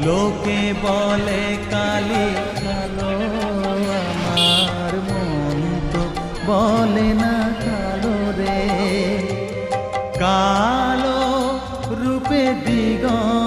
লোকে বলে কালি কালো, আমার মন তো বলে না কালো রে। কালো রূপে দিগন্ত